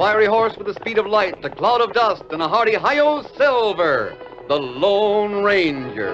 fiery horse with the speed of light, a cloud of dust, and a hearty hi-yo silver, the Lone Ranger.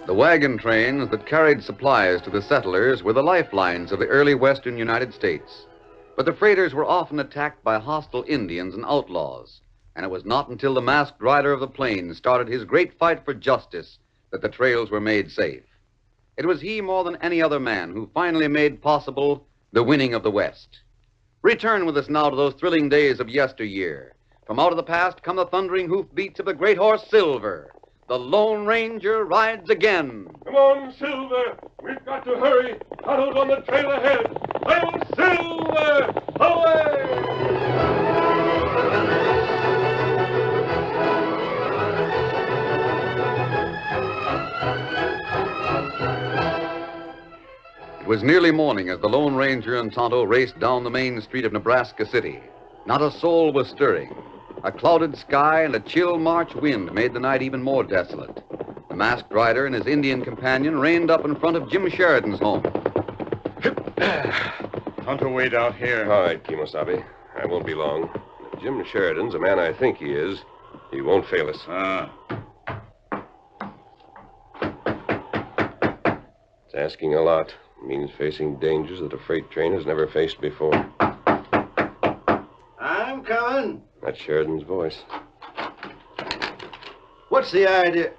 The wagon trains that carried supplies to the settlers were the lifelines of the early western United States. But the freighters were often attacked by hostile Indians and outlaws, and it was not until the masked rider of the plains started his great fight for justice that the trails were made safe. It was he more than any other man who finally made possible the winning of the West. Return with us now to those thrilling days of yesteryear. From out of the past come the thundering hoofbeats of the great horse Silver. The Lone Ranger rides again. Come on, Silver. We've got to hurry. Tonto's on the trail ahead. I'm Silver. Away! It was nearly morning as the Lone Ranger and Tonto raced down the main street of Nebraska City. Not a soul was stirring. A clouded sky and a chill March wind made the night even more desolate. The masked rider and his Indian companion reined up in front of Jim Sheridan's home. Tonto, wait out here. All right, Kimosabe. I won't be long. If Jim Sheridan's the man I think he is, he won't fail us. It's asking a lot. It means facing dangers that a freight train has never faced before. I'm coming. That's Sheridan's voice. What's the idea?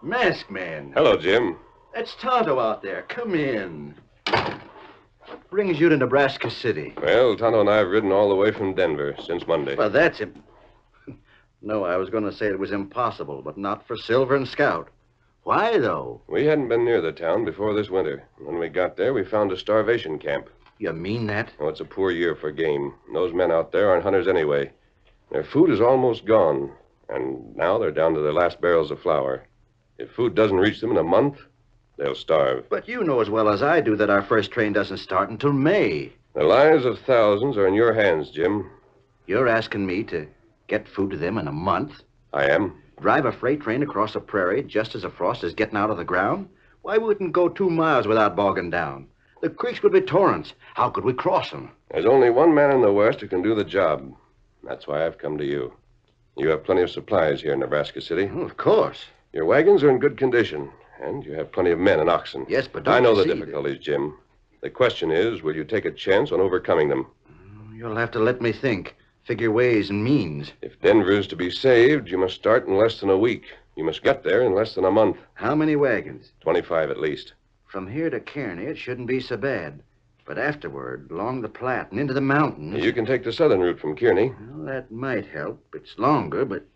Masked man. Hello, Jim. That's Tonto out there. Come in. What brings you to Nebraska City? Well, Tonto and I have ridden all the way from Denver since Monday. Well, that's him. No, I was going to say it was impossible, but not for Silver and Scout. Why, though? We hadn't been near the town before this winter. When we got there, we found a starvation camp. You mean that? Oh, it's a poor year for game. And those men out there aren't hunters anyway. Their food is almost gone, and now they're down to their last barrels of flour. If food doesn't reach them in a month, they'll starve. But you know as well as I do that our first train doesn't start until May. The lives of thousands are in your hands, Jim. You're asking me to get food to them in a month? I am. Drive a freight train across a prairie just as the frost is getting out of the ground? Why wouldn't go 2 miles without bogging down? The creeks would be torrents. How could we cross them? There's only one man in the West who can do the job. That's why I've come to you. You have plenty of supplies here in Nebraska City. Oh, of course. Your wagons are in good condition, and you have plenty of men and oxen. Yes, but I know you the see difficulties, Jim. The question is, will you take a chance on overcoming them? You'll have to let me think. Figure ways and means. If Denver is to be saved, you must start in less than a week. You must get there in less than a month. How many wagons? 25 at least. From here to Kearney, it shouldn't be so bad. But afterward, along the Platte and into the mountains... You can take the southern route from Kearney. Well, that might help. It's longer, but...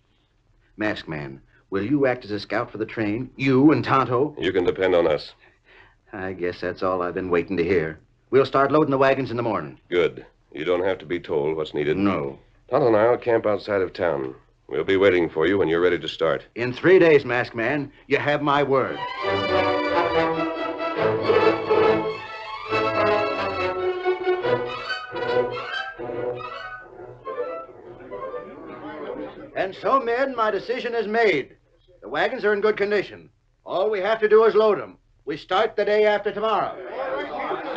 Masked man, will you act as a scout for the train? You and Tonto? You can depend on us. I guess that's all I've been waiting to hear. We'll start loading the wagons in the morning. Good. You don't have to be told what's needed. No. Tonto and I'll camp outside of town. We'll be waiting for you when you're ready to start. In 3 days, Masked Man, you have my word. And so, men, my decision is made. The wagons are in good condition. All we have to do is load them. We start the day after tomorrow.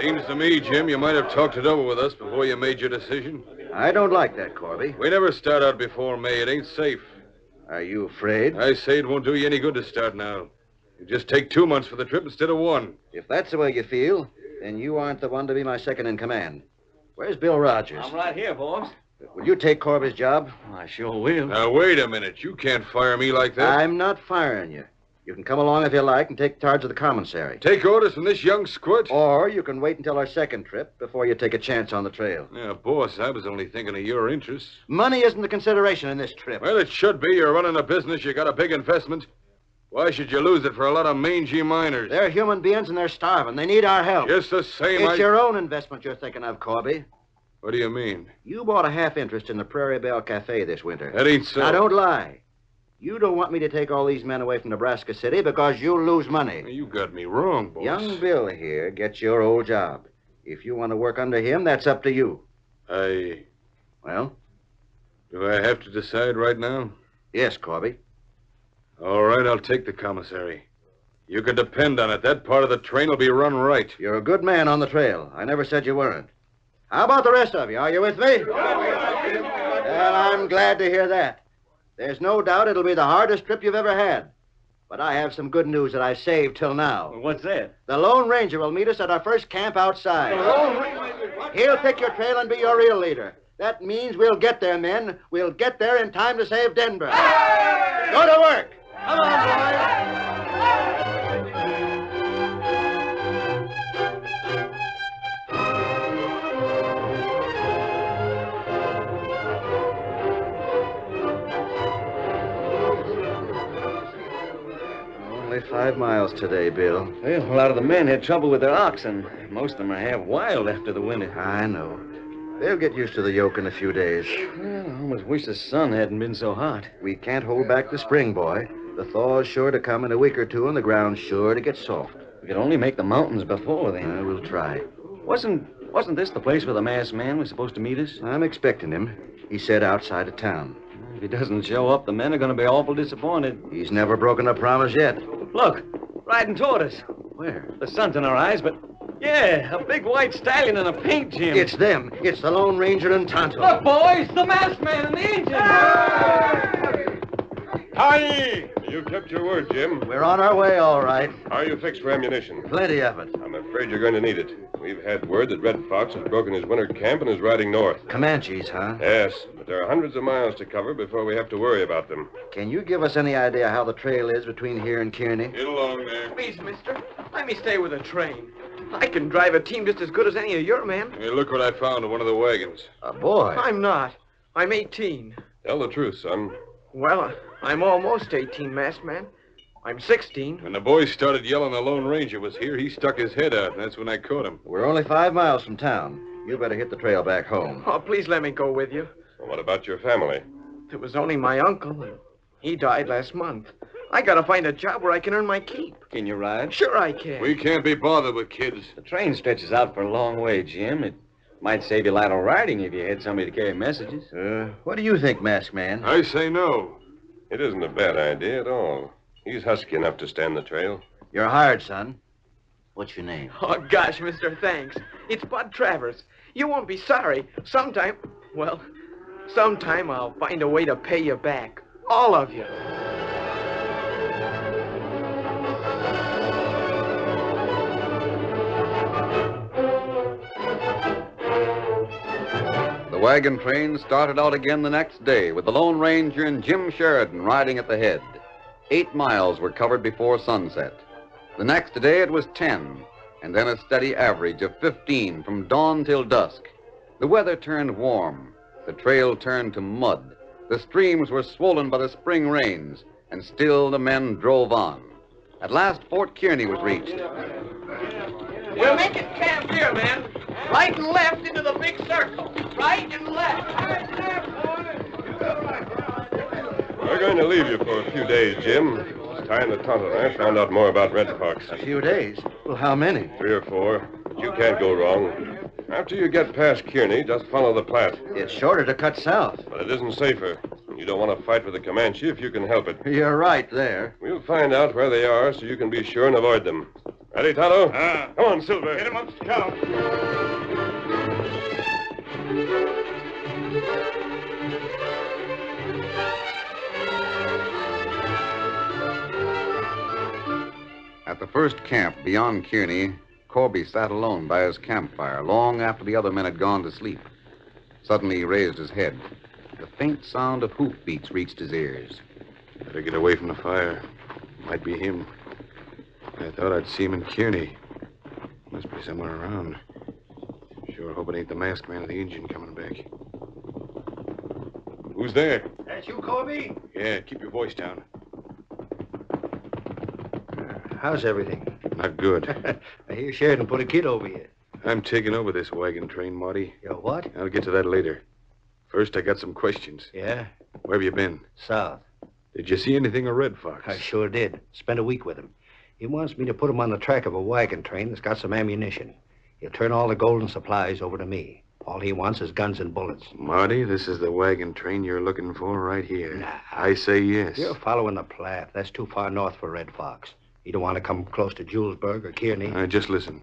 Seems to me, Jim, you might have talked it over with us before you made your decision. I don't like that, Corby. We never start out before May. It ain't safe. Are you afraid? I say it won't do you any good to start now. You just take 2 months for the trip instead of 1. If that's the way you feel, then you aren't the one to be my second in command. Where's Bill Rogers? I'm right here, boss. Will you take Corby's job? I sure will. Now, wait a minute. You can't fire me like that. I'm not firing you. You can come along if you like and take charge of the commissary. Take orders from this young squirt? Or you can wait until our second trip before you take a chance on the trail. Yeah, boss, I was only thinking of your interests. Money isn't the consideration in this trip. Well, it should be. You're running a business. You got a big investment. Why should you lose it for a lot of mangy miners? They're human beings and they're starving. They need our help. Just the same, It's your own investment you're thinking of, Corby. What do you mean? You bought a half interest in the Prairie Belle Cafe this winter. That ain't so. Now, don't lie. You don't want me to take all these men away from Nebraska City because you'll lose money. You got me wrong, boss. Young Bill here gets your old job. If you want to work under him, that's up to you. Well? Do I have to decide right now? Yes, Corby. All right, I'll take the commissary. You can depend on it. That part of the train will be run right. You're a good man on the trail. I never said you weren't. How about the rest of you? Are you with me? Well, I'm glad to hear that. There's no doubt it'll be the hardest trip you've ever had. But I have some good news that I saved till now. What's that? The Lone Ranger will meet us at our first camp outside. He'll pick your trail and be your real leader. That means we'll get there, men. We'll get there in time to save Denver. Go to work. Come on, boys. Only 5 miles today, Bill. Well, a lot of the men had trouble with their oxen. Most of them are half wild after the winter. I know. They'll get used to the yoke in a few days. Well, I almost wish the sun hadn't been so hot. We can't hold back the spring, boy. The thaw's sure to come in a week or two, and the ground's sure to get soft. We could only make the mountains before then. We'll try. Wasn't this the place where the masked man was supposed to meet us? I'm expecting him. He said outside of town. If he doesn't show up, the men are going to be awful disappointed. He's never broken a promise yet. Look, riding toward us. Where? The sun's in our eyes, but... Yeah, a big white stallion and a paint gym. It's them. It's the Lone Ranger and Tonto. Look, boys, the masked man and the Indian. Hi! You kept your word, Jim. We're on our way, all right. How are you fixed for ammunition? Plenty of it. I'm afraid you're going to need it. We've had word that Red Fox has broken his winter camp and is riding north. Comanches, huh? Yes, but there are hundreds of miles to cover before we have to worry about them. Can you give us any idea how the trail is between here and Kearney? Get along there. Please, mister, let me stay with the train. I can drive a team just as good as any of your men. Hey, look what I found in one of the wagons. A boy. I'm not. I'm 18. Tell the truth, son. Well, I'm almost 18, masked man. I'm 16. When the boys started yelling the Lone Ranger was here, he stuck his head out, and that's when I caught him. We're only 5 miles from town. You better hit the trail back home. Oh, please let me go with you. Well, what about your family? It was only my uncle, and he died last month. I gotta find a job where I can earn my keep. Can you ride? Sure I can. We can't be bothered with kids. The train stretches out for a long way, Jim. It might save you a lot of riding if you had somebody to carry messages. What do you think, Masked Man? I say no. It isn't a bad idea at all. He's husky enough to stand the trail. You're hired, son. What's your name? Oh, gosh, mister, thanks. It's Bud Travers. You won't be sorry. Sometime I'll find a way to pay you back. All of you. The wagon train started out again the next day with the Lone Ranger and Jim Sheridan riding at the head. 8 miles were covered before sunset. The next day it was 10, and then a steady average of 15 from dawn till dusk. The weather turned warm. The trail turned to mud. The streams were swollen by the spring rains, and still the men drove on. At last, Fort Kearney was reached. We're making camp here, man. Right and left into the big circle. right and left. We're going to leave you for a few days, Jim. Ty and the Tonto and I found out more about Red Fox. A few days? Well, how many? 3 or 4. But you can't go wrong. After you get past Kearney, just follow the Platte. It's shorter to cut south. But it isn't safer. You don't want to fight with the Comanche if you can help it. You're right there. We'll find out where they are so you can be sure and avoid them. Ready, Tonto? Come on, Silver. Hit him up, Scout. At the first camp beyond Kearney, Corby sat alone by his campfire long after the other men had gone to sleep. Suddenly he raised his head. The faint sound of hoofbeats reached his ears. Better get away from the fire. Might be him. I thought I'd see him in Kearney. Must be somewhere around. Sure hope it ain't the masked man of the Indian coming back. Who's there? That's you, Corby? Yeah, keep your voice down. How's everything? Not good. I hear Sheridan put a kid over you. I'm taking over this wagon train, Marty. You're what? I'll get to that later. First, I got some questions. Yeah? Where have you been? South. Did you see anything of Red Fox? I sure did. Spent a week with him. He wants me to put him on the track of a wagon train that's got some ammunition. He'll turn all the gold and supplies over to me. All he wants is guns and bullets. Marty, this is the wagon train you're looking for right here. Nah. I say yes. You're following the Platte. That's too far north for Red Fox. You don't want to come close to Julesburg or Kearney. Just listen.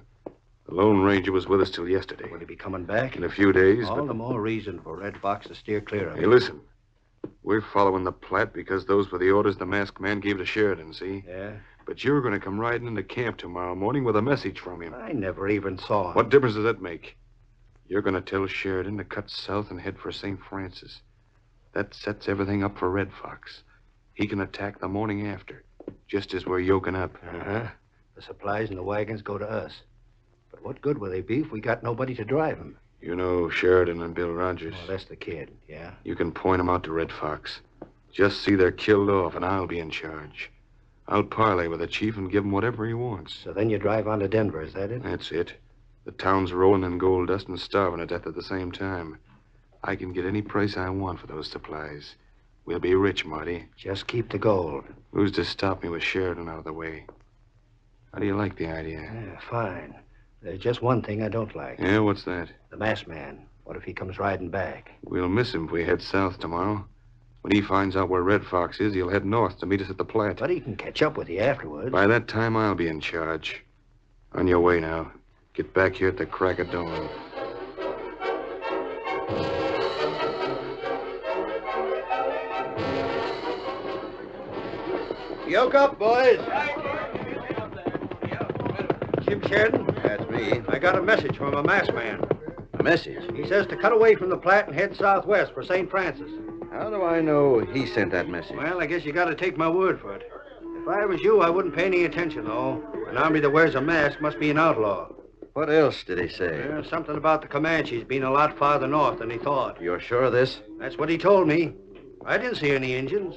The Lone Ranger was with us till yesterday. Will he be coming back? In a few days, All but... the more reason for Red Fox to steer clear of Hey, him. listen. We're following the Platte because those were the orders the masked man gave to Sheridan, see? Yeah? But you're going to come riding into camp tomorrow morning with a message from him. I never even saw him. What difference does that make? You're going to tell Sheridan to cut south and head for St. Francis. That sets everything up for Red Fox. He can attack the morning after, just as we're yoking up. Uh-huh. The supplies and the wagons go to us. But what good will they be if we got nobody to drive them? You know Sheridan and Bill Rogers. Oh, that's the kid, yeah? You can point them out to Red Fox. Just see they're killed off, and I'll be in charge. I'll parley with the chief and give him whatever he wants. So then you drive on to Denver, is that it? That's it. The town's rolling in gold dust and starving to death at the same time. I can get any price I want for those supplies. We'll be rich, Marty. Just keep the gold. Who's to stop me with Sheridan out of the way? How do you like the idea? Yeah, fine. There's just one thing I don't like. Yeah, what's that? The masked man. What if he comes riding back? We'll miss him if we head south tomorrow. When he finds out where Red Fox is, he'll head north to meet us at the Platte. But he can catch up with you afterwards. By that time, I'll be in charge. On your way now. Get back here at the crack of dawn. Yoke up, boys. Jim Sheridan? That's me. I got a message from a masked man. A message? He says to cut away from the Platte and head southwest for St. Francis. How do I know he sent that message? Well, I guess you got to take my word for it. If I was you, I wouldn't pay any attention, though. An army that wears a mask must be an outlaw. What else did he say? Something about the Comanches being a lot farther north than he thought. You're sure of this? That's what he told me. I didn't see any Indians.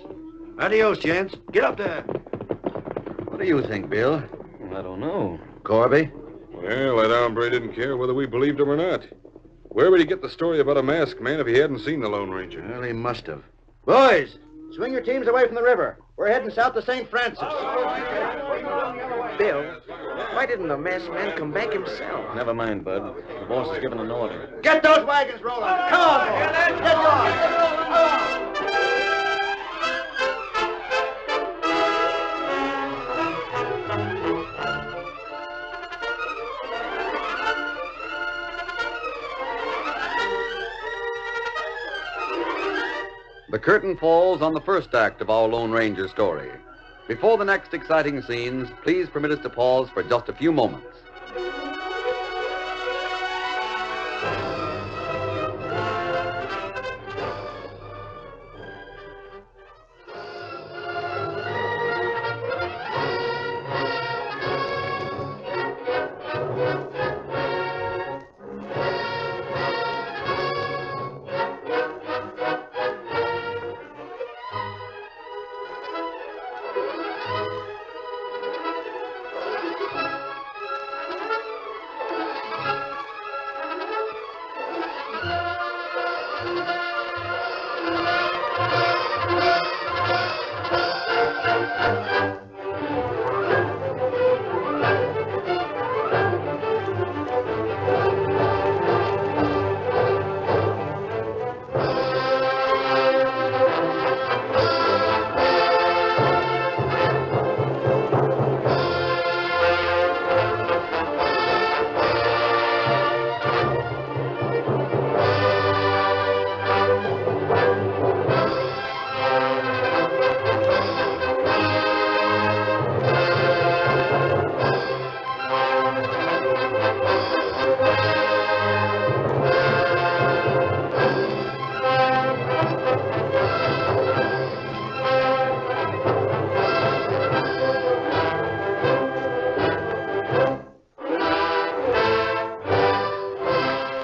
Adios, gents. Get up there. What do you think, Bill? I don't know. Corby? Well, that hombre didn't care whether we believed him or not. Where would he get the story about a masked man if he hadn't seen the Lone Ranger? Well, he must have. Boys, swing your teams away from the river. We're heading south to St. Francis. Bill, why didn't the masked man come back himself? Never mind, Bud. The boss has given an order. Get those wagons rolling. Come on, boys. Get going. The curtain falls on the first act of our Lone Ranger story. Before the next exciting scenes, please permit us to pause for just a few moments.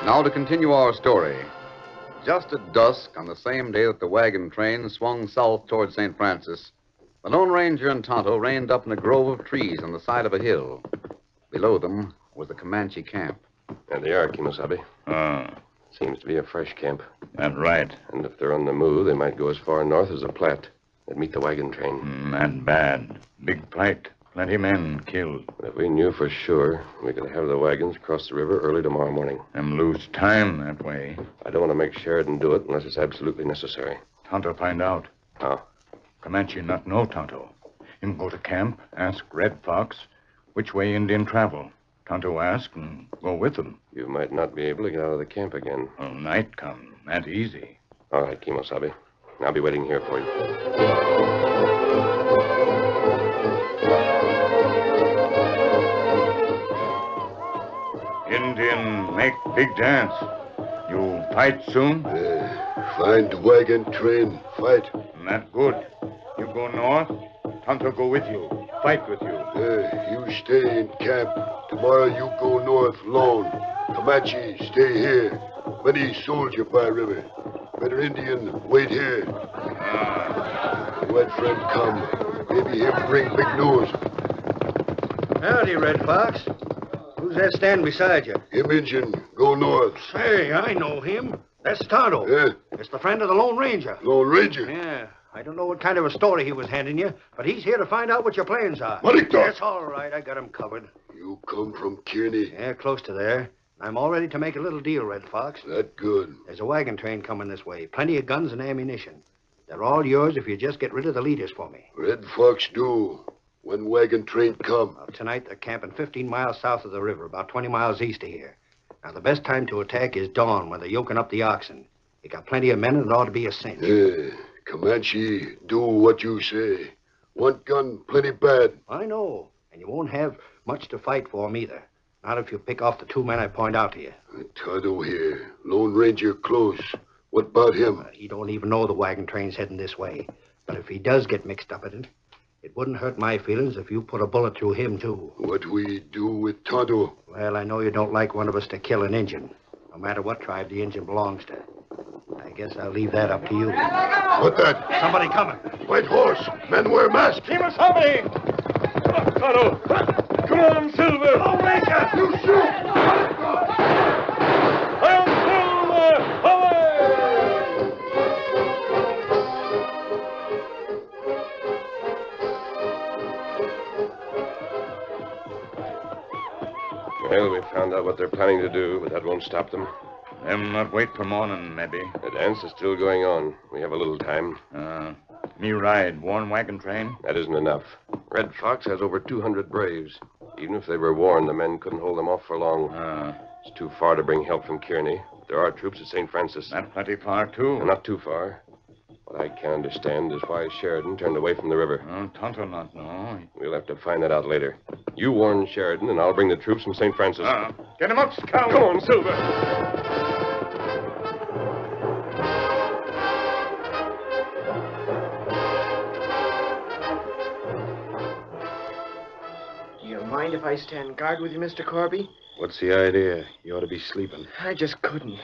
Now to continue our story. Just at dusk on the same day that the wagon train swung south toward St. Francis, the Lone Ranger and Tonto reined up in a grove of trees on the side of a hill. Below them was the Comanche camp. There they are, Kimosabe. Oh, Seems to be a fresh camp. that's right. And if they're on the move, they might go as far north as the Platte. They'd meet the wagon train. Not bad. Big fight. Plenty men killed. But if we knew for sure, we could have the wagons cross the river early tomorrow morning. Them lose time that way. I don't want to make Sheridan do it unless it's absolutely necessary. Tonto find out. How? Comanche not know Tonto. Him go to camp, ask Red Fox which way Indian travel. Tonto ask and go with them. You might not be able to get out of the camp again. Well, night come. That easy. All right, Kimosabe. I'll be waiting here for you. Indian make big dance. You fight soon? Find the wagon train, fight. Not good. You go north, Tonto go with you. Fight with you. You stay in camp. Tomorrow you go north alone. Comanche, stay here. Many soldier by river. Better Indian, wait here. White friend come. Maybe him bring big news. Howdy, Red Fox. Who's that standing beside you? Him Indian, go north. Say, I know him. That's Tonto. Yeah? It's the friend of the Lone Ranger. Lone Ranger? Yeah. I don't know what kind of a story he was handing you, but he's here to find out what your plans are. What he got? That's all right. I got him covered. You come from Kearney? Yeah, close to there. I'm all ready to make a little deal, Red Fox. That good. There's a wagon train coming this way. Plenty of guns and ammunition. They're all yours if you just get rid of the leaders for me. Red Fox do. When wagon train come? Well, tonight they're camping 15 miles south of the river, about 20 miles east of here. Now, the best time to attack is dawn when they're yoking up the oxen. You got plenty of men and it ought to be a cinch. Comanche, do what you say. One gun, plenty bad. I know. And you won't have much to fight for 'em either. Not if you pick off the two men I point out to you. Tonto here. Lone Ranger close. What about him? He don't even know the wagon train's heading this way. But if he does get mixed up in it, it wouldn't hurt my feelings if you put a bullet through him, too. What we do with Tonto? Well, I know you don't like one of us to kill an Injun, no matter what tribe the Injun belongs to. I guess I'll leave that up to you. What that? Somebody coming. White horse. Men wear masks. Kimosabe! Tonto! Come on, Silver! Oh, Ranger! You shoot! I'm Silver! Well, we found out what they're planning to do, but that won't stop them. Them not wait for morning, maybe. The dance is still going on. We have a little time. Me ride one wagon train. That isn't enough. Red Fox has over 200 braves. Even if they were warned, the men couldn't hold them off for long. It's too far to bring help from Kearney. There are troops at St. Francis. Not plenty far, too. They're not too far. What I can't understand is why Sheridan turned away from the river. Tonto not know. We'll have to find that out later. You warn Sheridan, and I'll bring the troops from St. Francis. Get him up, Scout. Come on, Silver. Do you mind if I stand guard with you, Mr. Corby? What's the idea? You ought to be sleeping. I just couldn't.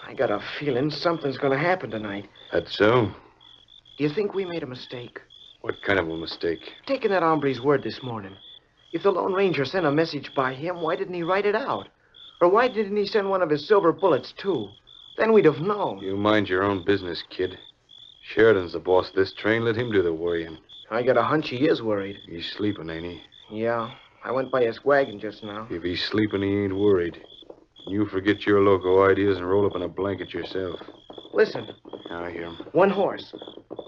I got a feeling something's going to happen tonight. That's so? Do you think we made a mistake? What kind of a mistake? Taking that hombre's word this morning. If the Lone Ranger sent a message by him, why didn't he write it out? Or why didn't he send one of his silver bullets, too? Then we'd have known. You mind your own business, kid. Sheridan's the boss of this train. Let him do the worrying. I got a hunch he is worried. He's sleeping, ain't he? Yeah. I went by his wagon just now. If he's sleeping, he ain't worried. You forget your loco ideas and roll up in a blanket yourself. Listen. I hear him. One horse.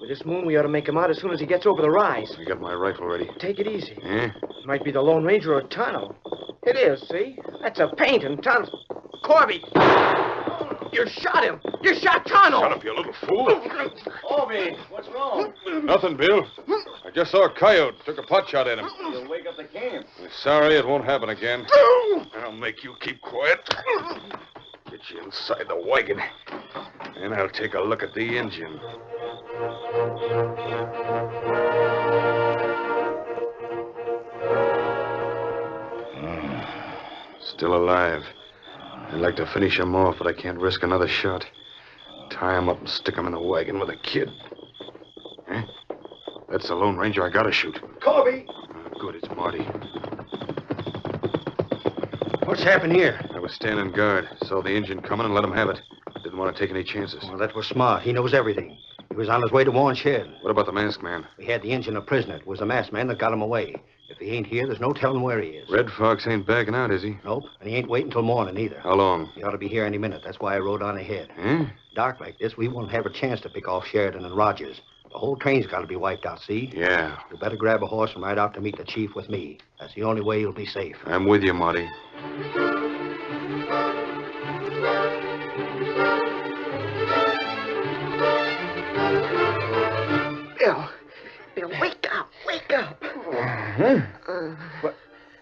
With this moon, we ought to make him out as soon as he gets over the rise. I got my rifle ready. Take it easy. Eh? It might be the Lone Ranger or Tonto. It is, see? That's a paint and Tonto. Corby! You shot him! You shot Tonto! Shut up, you little fool. Corby, what's wrong? Nothing, Bill. I just saw a coyote. Took a pot shot at him. You'll wake up the camp. Sorry, it won't happen again. I'll make you keep quiet. Get you inside the wagon. And I'll take a look at the engine. Still alive. I'd like to finish him off, but I can't risk another shot. Tie him up and stick him in the wagon with a kid. Huh? That's the Lone Ranger I gotta shoot. Corby! Good, it's Marty. What's happened here? I was standing guard. Saw the engine coming and let him have it. Didn't want to take any chances. Well, that was smart. He knows everything. He was on his way to Warren's shed. What about the masked man? We had the engine a prisoner. It was the masked man that got him away. If he ain't here, there's no telling where he is. Red Fox ain't backing out, is he? Nope, and he ain't waiting till morning either. How long? He ought to be here any minute. That's why I rode on ahead. Huh? Dark like this, we won't have a chance to pick off Sheridan and Rogers. The whole train's got to be wiped out, see? Yeah. You better grab a horse and ride out to meet the chief with me. That's the only way you'll be safe. I'm with you, Marty. Bill, wake up, wake up.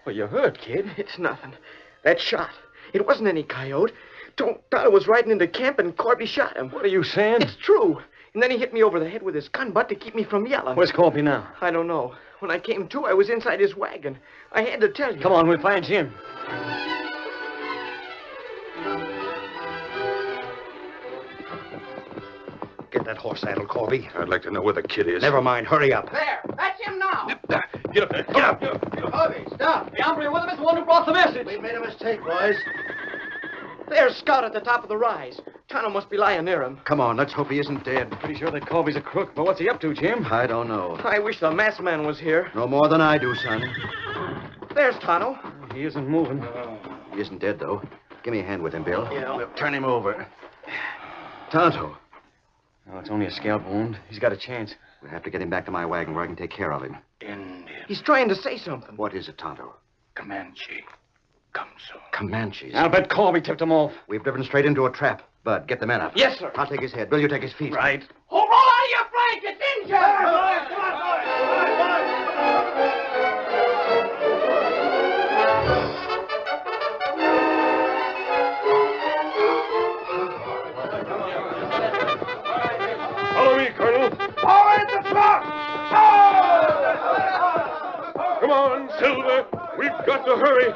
What you hurt, kid? It's nothing. That shot. It wasn't any coyote. Tonto was riding into camp and Corby shot him. What are you saying? It's true. And then he hit me over the head with his gun butt to keep me from yelling. Where's Corby now? I don't know. When I came to, I was inside his wagon. I had to tell you. Come on, we'll find Jim. Get that horse saddled, Corby. I'd like to know where the kid is. Never mind. Hurry up. There. That's him now. Get up there. Get up. Corby, stop. The hombre with him is the one who brought the message. We made a mistake, boys. There's Scout at the top of the rise. Tonto must be lying near him. Come on, let's hope he isn't dead. Pretty sure that Corby's a crook, but what's he up to, Jim? I don't know. I wish the masked man was here. No more than I do, son. There's Tonto. He isn't moving. He isn't dead, though. Give me a hand with him, Bill. Yeah. We'll turn him over. Tonto. Oh, it's only a scalp wound. He's got a chance. We'll have to get him back to my wagon where I can take care of him. Indian. He's trying to say something. What is it, Tonto? Comanche. Come soon. Comanches. I'll bet Corby tipped him off. We've driven straight into a trap. Bud, get the men up. Yes, sir. I'll take his head. Bill, you take his feet. Right. Oh, roll out of your flank! It's injured! Follow me, Colonel. Forward the truck! Come on, Silver. We've got to hurry.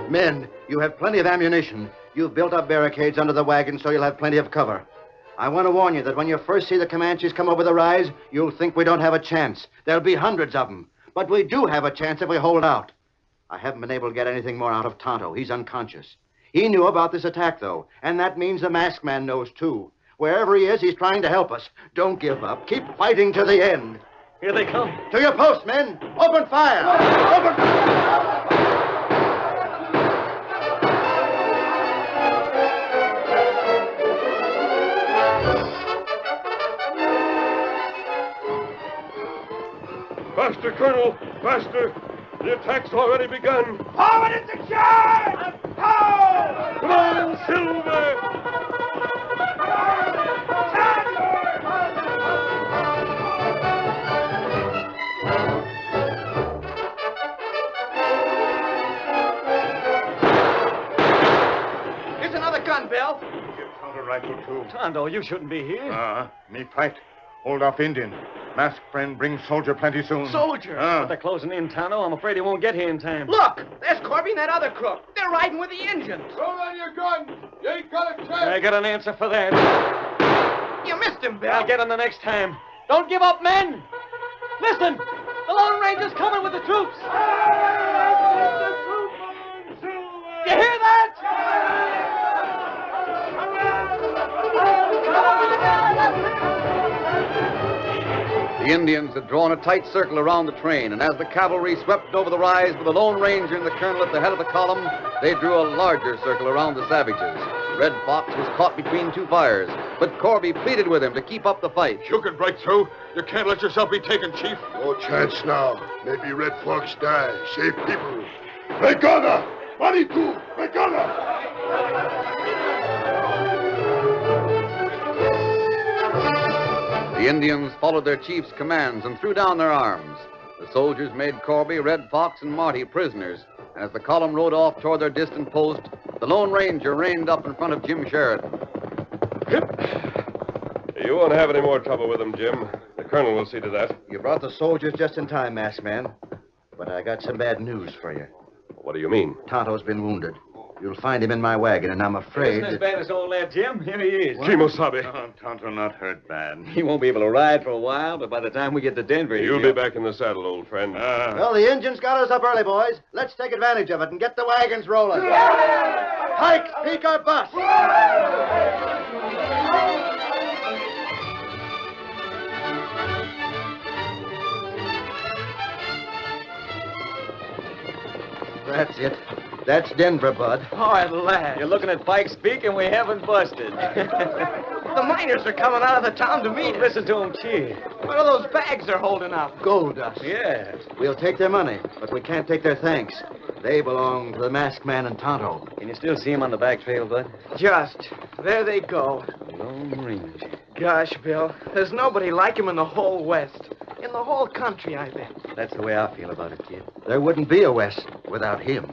Men, you have plenty of ammunition. You've built up barricades under the wagon so you'll have plenty of cover. I want to warn you that when you first see the Comanches come over the rise, you'll think we don't have a chance. There'll be hundreds of them. But we do have a chance if we hold out. I haven't been able to get anything more out of Tonto. He's unconscious. He knew about this attack, though, and that means the masked man knows, too. Wherever he is, he's trying to help us. Don't give up. Keep fighting to the end. Here they come. To your post, men. Open fire. Open... Faster, Colonel. Faster. The attack's already begun. Forward in the charge! Ho! Come on, Silver. Here's another gun, Bill. Give Tonto rifle, too. Tonto, you shouldn't be here. Me fight. Hold off Indian. Masked friend bring soldier plenty soon. Soldier. But they're closing in, Tonto. I'm afraid he won't get here in time. Look, there's Corby and that other crook. They're riding with the engines. Throw down your gun. You ain't got a chance. I got an answer for that. You missed him, Bill. I'll get him the next time. Don't give up, men. Listen, the Lone Ranger's coming with the troops. You hear that? The Indians had drawn a tight circle around the train, and as the cavalry swept over the rise with the Lone Ranger and the colonel at the head of the column, they drew a larger circle around the savages. Red Fox was caught between two fires, but Corby pleaded with him to keep up the fight. You can break through. You can't let yourself be taken, Chief. No chance now. Maybe Red Fox die. Save people. Regana! Manitou! Regana! The Indians followed their chief's commands and threw down their arms. The soldiers made Corby, Red Fox, and Marty prisoners, And as the column rode off toward their distant post, the Lone Ranger reined up in front of Jim Sheridan. You won't have any more trouble with them, Jim. The colonel will see to that. You brought the soldiers just in time, masked man. But I got some bad news for you. What do you mean? Tonto's been wounded. You'll find him in my wagon, and I'm afraid... Isn't as bad as old lad Jim. Here he is. Kimosabe. Oh, Tonto not hurt bad. He won't be able to ride for a while, but by the time we get to Denver... You'll be back in the saddle, old friend. Well, the engine's got us up early, boys. Let's take advantage of it and get the wagons rolling. Pikes, peak or bust. That's it. That's Denver, Bud. Oh, at last. You're looking at Pike's Peak, and we haven't busted. The miners are coming out of the town to meet us. Listen to them cheer. What are those bags they're holding up? Gold dust. Yeah. We'll take their money, but we can't take their thanks. They belong to the masked man and Tonto. Can you still see him on the back trail, Bud? Just. There they go. Lone Ranger. Gosh, Bill, there's nobody like him in the whole West. In the whole country, I bet. That's the way I feel about it, kid. There wouldn't be a West without him.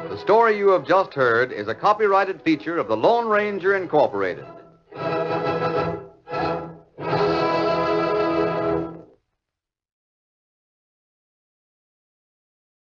The story you have just heard is a copyrighted feature of the Lone Ranger Incorporated.